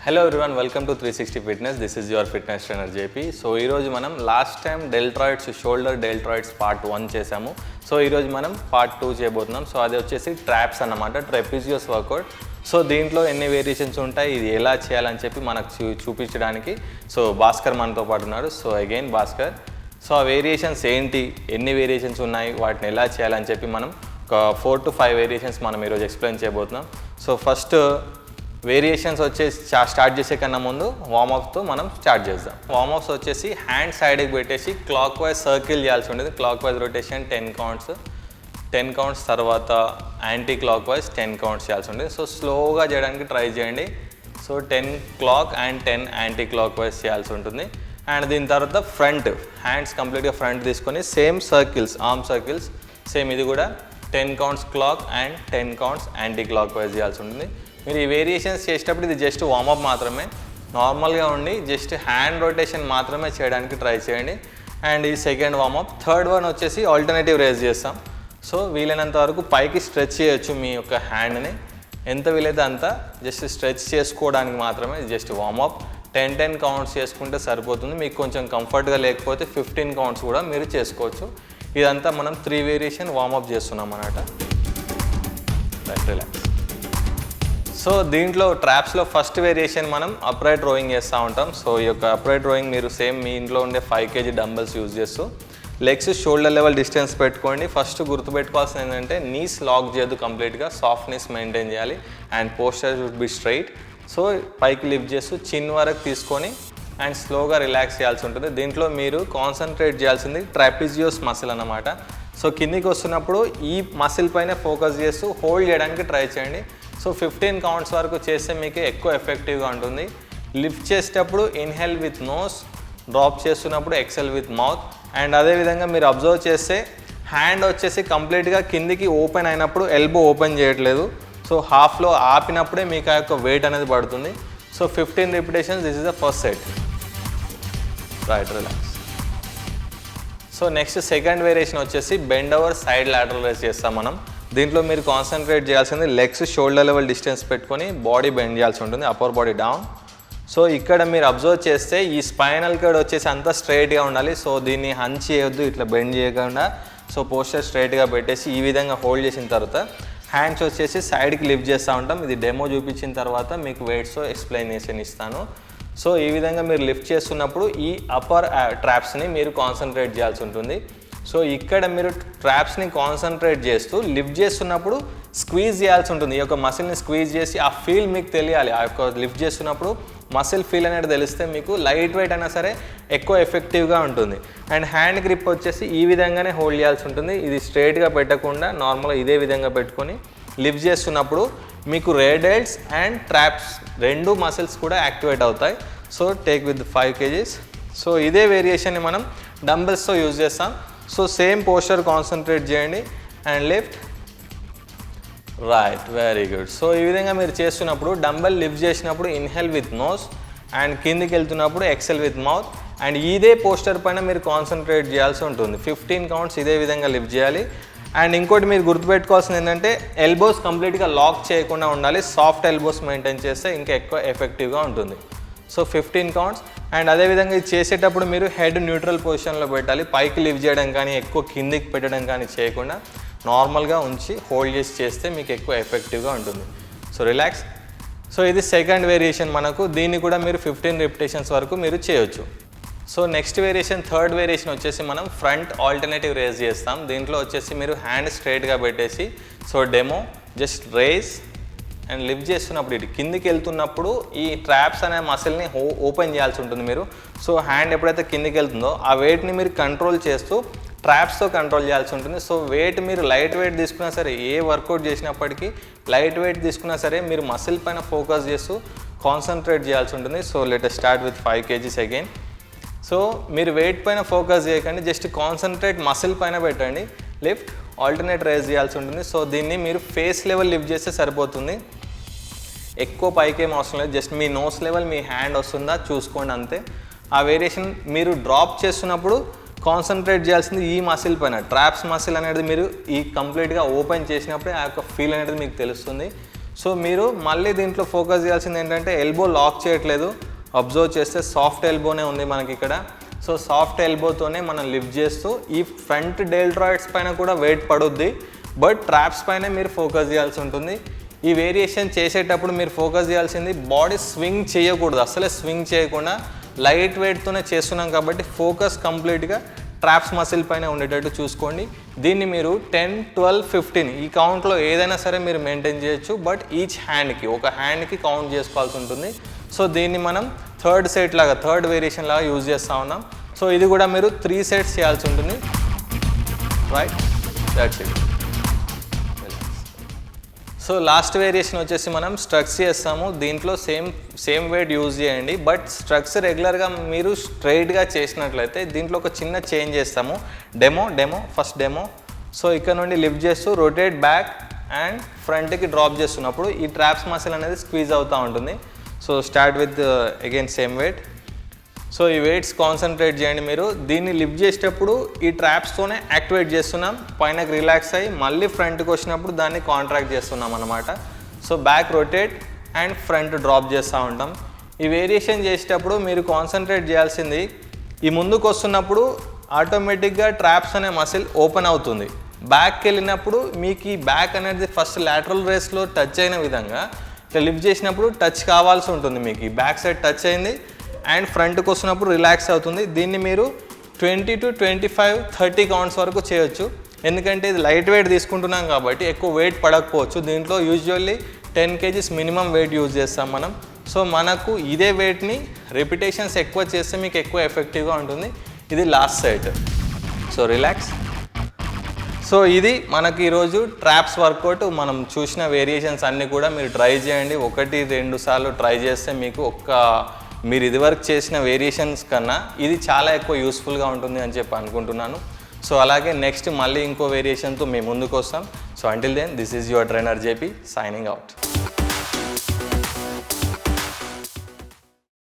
Hello everyone, welcome to 360 Fitness. This is your fitness trainer JP. So ee roju manam last time deltoids shoulder deltoids part 1 chesamu. So ee roju manam part 2 cheyabothunam. So adi vachesi traps annamata, trapezius workout. So దీంట్లో ఎన్ని variations ఉంటాయి, ఇది ఎలా చేయాలని చెప్పి మనకు చూపించడానికి so Bhaskar మనతో పాటు ఉన్నాడు. సో అగైన్ భాస్కర్, సో ఆ వేరియేషన్స్ ఏంటి, ఎన్ని వేరియేషన్స్ ఉన్నాయి, వాటిని ఎలా చేయాలని చెప్పి మనం ఒక 4 to 5 వేరియేషన్స్ మనం ఈరోజు ఎక్స్ప్లెయిన్ చేయబోతున్నాం. సో ఫస్ట్ వేరియేషన్స్ వచ్చేసి స్టార్ట్ చేసే కన్నా ముందు వార్మప్తో మనం స్టార్ట్ చేద్దాం. వార్మప్స్ వచ్చేసి హ్యాండ్ సైడ్కి పెట్టేసి క్లాక్ వైజ్ సర్కిల్ చేయాల్సి ఉంటుంది. క్లాక్ వైజ్ రొటేషన్ 10 కౌంట్స్ తర్వాత యాంటీ క్లాక్ వైజ్ 10 కౌంట్స్ చేయాల్సి ఉంటుంది. సో స్లోగా చేయడానికి ట్రై చేయండి. So 10 clock and 10 anti clock wise చేయాల్సి ఉంటుంది. అండ్ దీని తర్వాత ఫ్రంట్ హ్యాండ్స్ కంప్లీట్గా ఫ్రంట్ తీసుకొని same circles, arm circles same ఇది కూడా 10 counts clock and 10 counts anti clock wise చేయాల్సి ఉంటుంది. మీరు ఈ వేరియేషన్స్ చేసేటప్పుడు ఇది జస్ట్ వార్మప్ మాత్రమే, నార్మల్గా ఉండి జస్ట్ హ్యాండ్ రొటేషన్ మాత్రమే చేయడానికి ట్రై చేయండి. అండ్ ఈ సెకండ్ వార్మప్. థర్డ్ వన్ వచ్చేసి ఆల్టర్నేటివ్ రేజ్ చేస్తాం. సో వీలైనంత వరకు పైకి స్ట్రెచ్ చేయొచ్చు మీ యొక్క హ్యాండ్ని, ఎంత వీలైతే అంత జస్ట్ స్ట్రెచ్ చేసుకోవడానికి మాత్రమే జస్ట్ వార్మప్. 10 కౌంట్స్ చేసుకుంటే సరిపోతుంది. మీకు కొంచెం కంఫర్ట్గా లేకపోతే 15 కౌంట్స్ కూడా మీరు చేసుకోవచ్చు. ఇదంతా మనం 3 వేరియేషన్ వార్మప్ చేస్తున్నాం అన్నమాట. రిలాక్స్. సో దీంట్లో ట్రాప్స్లో ఫస్ట్ వేరియేషన్ మనం అప్రైట్ రోయింగ్ చేస్తూ ఉంటాం. సో ఈ యొక్క అప్రైట్ రోయింగ్ మీరు సేమ్ మీ ఇంట్లో ఉండే 5 kg డంబల్స్ యూజ్ చేస్తూ లెగ్స్ షోల్డర్ లెవెల్ డిస్టెన్స్ పెట్టుకోండి. ఫస్ట్ గుర్తుపెట్టుకోవాల్సింది ఏంటంటే నీస్ లాక్ చేయదు, కంప్లీట్గా సాఫ్ట్ నీస్ మెయింటైన్ చేయాలి. And posture should be straight. So పైకి లిఫ్ట్ చేస్తూ చిన్ వరకు తీసుకొని అండ్ స్లోగా రిలాక్స్ చేయాల్సి ఉంటుంది. దీంట్లో మీరు కాన్సన్ట్రేట్ చేయాల్సింది ట్రాపిజియోస్ మసిల్ అన్నమాట. సో కిందికి వస్తున్నప్పుడు ఈ మసిల్ పైన ఫోకస్ చేస్తూ హోల్డ్ చేయడానికి ట్రై చేయండి. సో 15 కౌంట్స్ వరకు చేస్తే మీకు ఎక్కువ ఎఫెక్టివ్గా ఉంటుంది. లిఫ్ట్ చేసేటప్పుడు ఇన్హేల్ విత్ నోస్, డ్రాప్ చేస్తున్నప్పుడు ఎక్సెల్ విత్ మౌత్. అండ్ అదేవిధంగా మీరు అబ్జర్వ్ చేస్తే హ్యాండ్ వచ్చేసి కంప్లీట్గా కిందికి ఓపెన్ అయినప్పుడు ఎల్బో ఓపెన్ చేయట్లేదు. సో హాఫ్లో ఆపినప్పుడే మీకు ఆ యొక్క వెయిట్ అనేది పడుతుంది. So 15 repetitions, this is the first set. Right, relax. So next second variation వచ్చేసి bend over side lateral raise చేస్తాం మనం. దీంట్లో మీరు కాన్సన్ట్రేట్ చేయాల్సింది లెగ్స్ షోల్డర్ లెవెల్ డిస్టెన్స్ పెట్టుకొని బాడీ బెండ్ చేయాల్సి ఉంటుంది, అప్పర్ బాడీ డౌన్. సో ఇక్కడ మీరు అబ్జర్వ్ చేస్తే ఈ స్పైనల్ కార్డ్ వచ్చేసి అంతా స్ట్రైట్గా ఉండాలి. సో దీన్ని హంచ్ చేయొద్దు, ఇట్లా బెండ్ చేయకుండా. సో పోస్చర్ స్ట్రైట్గా పెట్టేసి ఈ విధంగా హోల్డ్ చేసిన తర్వాత హ్యాండ్స్ వచ్చేసి సైడ్కి లిఫ్ట్ చేస్తూ ఉంటాం. ఇది డెమో చూపించిన తర్వాత మీకు వెయిట్స్తో ఎక్స్ప్లెనేషన్ ఇస్తాను. సో ఈ విధంగా మీరు లిఫ్ట్ చేస్తున్నప్పుడు ఈ అప్పర్ ట్రాప్స్ని మీరు కాన్సన్ట్రేట్ చేయాల్సి ఉంటుంది. సో ఇక్కడ మీరు ట్రాప్స్ని కాన్సన్ట్రేట్ చేస్తూ లిఫ్ట్ చేస్తున్నప్పుడు స్క్వీజ్ చేయాల్సి ఉంటుంది. ఈ యొక్క మసిల్ని స్క్వీజ్ చేసి ఆ ఫీల్ మీకు తెలియాలి. ఆ యొక్క లిఫ్ట్ చేస్తున్నప్పుడు మసిల్ ఫీల్ అనేది తెలిస్తే మీకు లైట్ వెయిట్ అయినా సరే ఎక్కువ ఎఫెక్టివ్గా ఉంటుంది. అండ్ హ్యాండ్ గ్రిప్ వచ్చేసి ఈ విధంగానే హోల్డ్ చేయాల్సి ఉంటుంది. ఇది స్ట్రైట్గా పెట్టకుండా నార్మల్గా ఇదే విధంగా పెట్టుకొని లిఫ్ట్ చేస్తున్నప్పుడు మీకు రేడైల్స్ అండ్ ట్రాప్స్ రెండు మసిల్స్ కూడా యాక్టివేట్ అవుతాయి. So take with 5 kgs. So ఇదే వేరియేషన్ని మనం డంబెల్స్తో యూజ్ చేస్తాం. సో సేమ్ పోస్చర్ కాన్సన్ట్రేట్ చేయండి and lift. Right, very good. So ఈ విధంగా మీరు చేస్తున్నప్పుడు డంబెల్ లిఫ్ట్ చేసినప్పుడు ఇన్హేల్ విత్ నోస్ అండ్ కిందికి వెళ్తున్నప్పుడు ఎక్సెల్ విత్ మౌత్. అండ్ ఇదే పోస్చర్ పైన మీరు కాన్సన్ట్రేట్ చేయాల్సి ఉంటుంది. 15 కౌంట్స్ ఇదే విధంగా లిఫ్ట్ చేయాలి. అండ్ ఇంకోటి మీరు గుర్తుపెట్టుకోవాల్సింది ఏంటంటే ఎల్బోస్ కంప్లీట్గా లాక్ చేయకుండా ఉండాలి. సాఫ్ట్ ఎల్బోస్ మెయింటైన్ చేస్తే ఇంకా ఎక్కువ ఎఫెక్టివ్గా ఉంటుంది. So 15 counts. అండ్ అదేవిధంగా ఇది చేసేటప్పుడు మీరు హెడ్ న్యూట్రల్ పొజిషన్లో పెట్టాలి. పైకి లిఫ్ట్ చేయడం కానీ ఎక్కువ కిందికి పెట్టడం కానీ చేయకుండా నార్మల్గా ఉంచి హోల్డ్ చేసి చేస్తే మీకు ఎక్కువ ఎఫెక్టివ్గా ఉంటుంది. So relax. సో ఇది సెకండ్ వేరియేషన్ మనకు. దీన్ని కూడా మీరు 15 రిపిటేషన్స్ వరకు మీరు చేయొచ్చు. So next variation, third variation వచ్చేసి మనం ఫ్రంట్ ఆల్టర్నేటివ్ రేజ్ చేస్తాం. దీంట్లో వచ్చేసి మీరు హ్యాండ్ స్ట్రైట్గా పెట్టేసి so demo just raise and lift చేస్తున్నప్పుడు ఇటు కిందికి వెళ్తున్నప్పుడు ఈ ట్రాప్స్ అనే మసిల్ని ఓపెన్ చేయాల్సి ఉంటుంది మీరు. సో హ్యాండ్ ఎప్పుడైతే కిందికి వెళ్తుందో ఆ వెయిట్ని మీరు కంట్రోల్ చేస్తూ ట్రాప్స్తో కంట్రోల్ చేయాల్సి ఉంటుంది. సో వెయిట్ మీరు లైట్ వెయిట్ తీసుకున్నా సరే, ఏ వర్కౌట్ చేసినప్పటికీ లైట్ వెయిట్ తీసుకున్నా సరే మీరు మసిల్ పైన ఫోకస్ చేస్తూ కాన్సన్ట్రేట్ చేయాల్సి ఉంటుంది. So let us start with 5 kgs again. So మీరు వెయిట్ పైన ఫోకస్ చేయకండి, జస్ట్ కాన్సన్ట్రేట్ మసిల్ పైన పెట్టండి. లిఫ్ట్, ఆల్టర్నేట్ రైజ్ చేయాల్సి ఉంటుంది. సో దీన్ని మీరు ఫేస్ లెవెల్ లిఫ్ట్ చేస్తే సరిపోతుంది, ఎక్కువ పైకేం అవసరం లేదు. జస్ట్ మీ నోస్ లెవెల్ మీ హ్యాండ్ వస్తుందా చూసుకోండి అంతే. ఆ వేరియేషన్ మీరు డ్రాప్ చేస్తున్నప్పుడు కాన్సన్ట్రేట్ చేయాల్సింది ఈ మసిల్ పైన. ట్రాప్స్ మసిల్ అనేది మీరు ఈ కంప్లీట్గా ఓపెన్ చేసినప్పుడే ఆ యొక్క ఫీల్ అనేది మీకు తెలుస్తుంది. సో మీరు మళ్ళీ దీంట్లో ఫోకస్ చేయాల్సింది ఏంటంటే ఎల్బో లాక్ చేయట్లేదు. అబ్జర్వ్ చేస్తే సాఫ్ట్ ఎల్బోనే ఉంది మనకి ఇక్కడ. సో సాఫ్ట్ ఎల్బోతోనే మనం లిఫ్ట్ చేస్తూ ఈ ఫ్రంట్ డెల్టాయిడ్స్ పైన కూడా వెయిట్ పడుద్ది, బట్ ట్రాప్స్ పైన మీరు ఫోకస్ చేయాల్సి ఉంటుంది. ఈ వేరియేషన్ చేసేటప్పుడు మీరు ఫోకస్ చేయాల్సింది బాడీ స్వింగ్ చేయకూడదు, అసలే స్వింగ్ చేయకుండా లైట్ వెయిట్తోనే చేస్తున్నాం కాబట్టి ఫోకస్ కంప్లీట్గా ట్రాప్స్ మసిల్ పైన ఉండేటట్టు చూసుకోండి. దీన్ని మీరు 10, 12, 15 ఈ కౌంట్లో ఏదైనా సరే మీరు మెయింటైన్ చేయొచ్చు, బట్ ఈచ్ హ్యాండ్కి ఒక హ్యాండ్కి కౌంట్ చేసుకోవాల్సి ఉంటుంది. సో దీన్ని మనం థర్డ్ సెట్ లాగా, థర్డ్ వేరియేషన్ లాగా యూజ్ చేస్తూ ఉన్నాం. సో ఇది కూడా మీరు 3 సెట్స్ చేయాల్సి ఉంటుంది. Right, that's it. So last variation వచ్చేసి మనం స్ట్రక్స్ చేస్తాము. దీంట్లో సేమ్ వెయిట్ యూజ్ చేయండి, బట్ స్ట్రక్స్ రెగ్యులర్గా మీరు స్ట్రైట్గా చేసినట్లయితే దీంట్లో ఒక చిన్న చేంజ్ చేస్తాము. First demo. సో ఇక్కడ నుండి లిఫ్ట్ చేస్తూ రొటేట్ బ్యాక్ అండ్ ఫ్రంట్కి డ్రాప్ చేస్తున్నప్పుడు ఈ ట్రాప్స్ మసిల్ అనేది స్క్వీజ్ అవుతూ ఉంటుంది. So start with again same wait. So ఈ వెయిట్స్ కాన్సన్ట్రేట్ చేయండి మీరు. దీన్ని లిఫ్ట్ చేసేటప్పుడు ఈ ట్రాప్స్తోనే యాక్టివేట్ చేస్తున్నాం, పైనకి రిలాక్స్ అయ్యి మళ్ళీ ఫ్రంట్కి వచ్చినప్పుడు దాన్ని కాంట్రాక్ట్ చేస్తున్నాం అన్నమాట. So back rotate and front drop చేస్తూ ఉంటాం. ఈ వేరియేషన్ చేసేటప్పుడు మీరు కాన్సన్ట్రేట్ చేయాల్సింది, ఈ ముందుకు వస్తున్నప్పుడు ఆటోమేటిక్గా ట్రాప్స్ అనే మసిల్ ఓపెన్ అవుతుంది. బ్యాక్కి వెళ్ళినప్పుడు మీకు ఈ బ్యాక్ అనేది ఫస్ట్ లాటరల్ రేస్లో టచ్ అయిన విధంగా ఇట్లా లిఫ్ట్ చేసినప్పుడు టచ్ కావాల్సి ఉంటుంది. మీకు ఈ బ్యాక్ సైడ్ టచ్ అయింది అండ్ ఫ్రంట్కి వస్తున్నప్పుడు రిలాక్స్ అవుతుంది. దీన్ని మీరు 20 to 25, 30 కౌంట్స్ వరకు చేయొచ్చు. ఎందుకంటే ఇది లైట్ వెయిట్ తీసుకుంటున్నాం కాబట్టి ఎక్కువ వెయిట్ పడకపోవచ్చు. దీంట్లో usually 10 kgs minimum weight use చేస్తాం మనం. సో మనకు ఇదే వెయిట్ని రిపిటేషన్స్ ఎక్కువ చేస్తే మీకు ఎక్కువ ఎఫెక్టివ్గా ఉంటుంది. ఇది last set. So relax. So ఇది మనకి ఈరోజు ట్రాప్స్ వర్కౌట్. మనం చూసిన వేరియేషన్స్ అన్నీ కూడా మీరు ట్రై చేయండి. 1-2 సార్లు ట్రై చేస్తే మీకు మీరు ఇదివరకు చేసిన వేరియేషన్స్ కన్నా ఇది చాలా ఎక్కువ యూస్ఫుల్గా ఉంటుంది అని చెప్పి అనుకుంటున్నాను. సో అలాగే నెక్స్ట్ మళ్ళీ ఇంకో వేరియేషన్తో మేము ముందుకు వస్తాం. So until then, this is your trainer JP signing out.